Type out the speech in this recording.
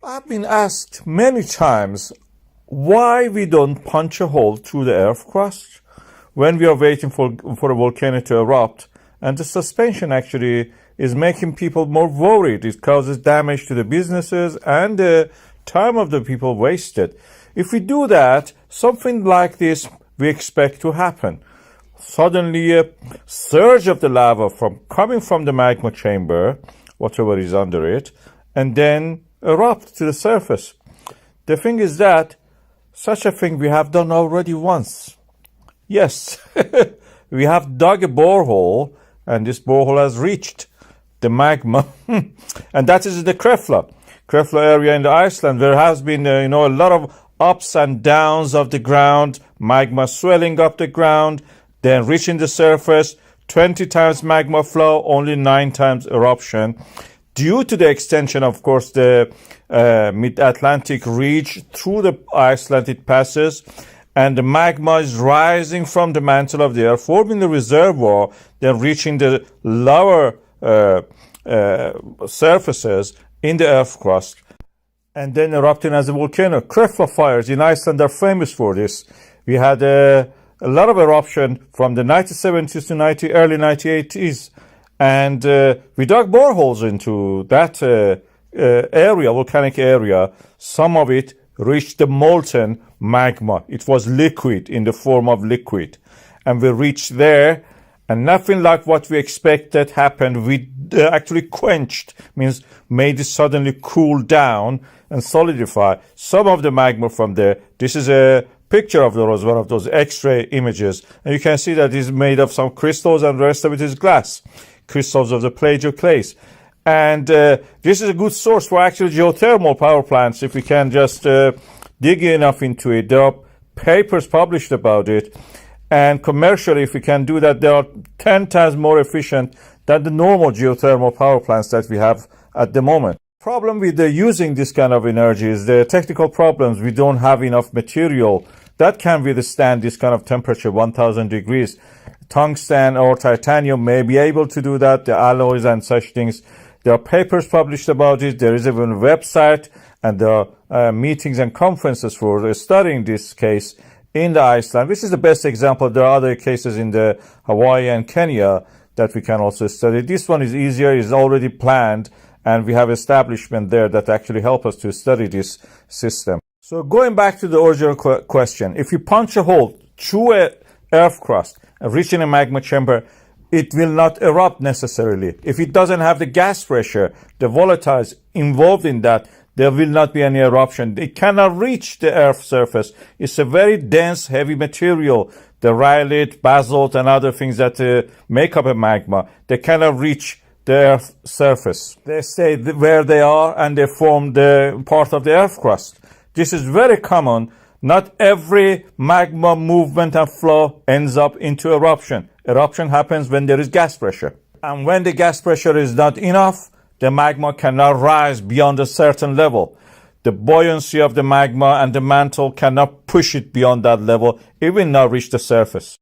I've been asked many times why we don't punch a hole through the earth crust when we are waiting for a volcano to erupt, and the suspension actually is making people more worried. It causes damage to the businesses and the time of the people wasted. If we do that, something like this we expect to happen. Suddenly a surge of the lava coming from the magma chamber, whatever is under it, and then erupt to the surface. The thing is that such a thing we have done already once. Yes, we have dug a borehole, and this borehole has reached the magma, and that is the Krefla area in the Iceland, where there has been a lot of ups and downs of the ground, magma swelling up the ground, then reaching the surface, 20 times magma flow, only 9 times eruption. Due to the extension, of course, the mid-Atlantic ridge through the Iceland it passes, and the magma is rising from the mantle of the earth, forming the reservoir, then reaching the lower surfaces in the earth crust, and then erupting as a volcano. Krefla fires in Iceland are famous for this. We had a lot of eruption from the 1970s to early 1980s, and we dug boreholes into that area, volcanic area. Some of it reached the molten magma. It was liquid, in the form of liquid. And we reached there, and nothing like what we expected happened. We actually quenched, means made it suddenly cool down and solidify some of the magma from there. This is a picture of one of those X-ray images, and you can see that it's made of some crystals, and the rest of it is glass, crystals of the plagioclase. And this is a good source for actual geothermal power plants if we can just dig enough into it. There are papers published about it, and commercially, if we can do that, they are 10 times more efficient than the normal geothermal power plants that we have at the moment. Problem with using this kind of energy is the technical problems. We don't have enough material that can withstand this kind of temperature, 1000 degrees. Tungsten or titanium may be able to do that, the alloys and such things. There are papers published about it. There is even a website, and there are meetings and conferences for studying this case in the Iceland. This is the best example. There are other cases in the Hawaii and Kenya that we can also study. This one is easier, is already planned, and we have establishment there that actually help us to study this system. So going back to the original question, if you punch a hole through a earth crust and reaching a magma chamber, it will not erupt necessarily. If it doesn't have the gas pressure, the volatiles involved in that, there will not be any eruption. It cannot reach the earth's surface. It's a very dense, heavy material. The rhyolite, basalt, and other things that make up a magma, they cannot reach the earth's surface. They stay where they are, and they form the part of the earth crust. This is very common. Not every magma movement and flow ends up into eruption. Eruption happens when there is gas pressure. And when the gas pressure is not enough, the magma cannot rise beyond a certain level. The buoyancy of the magma and the mantle cannot push it beyond that level. It will not reach the surface.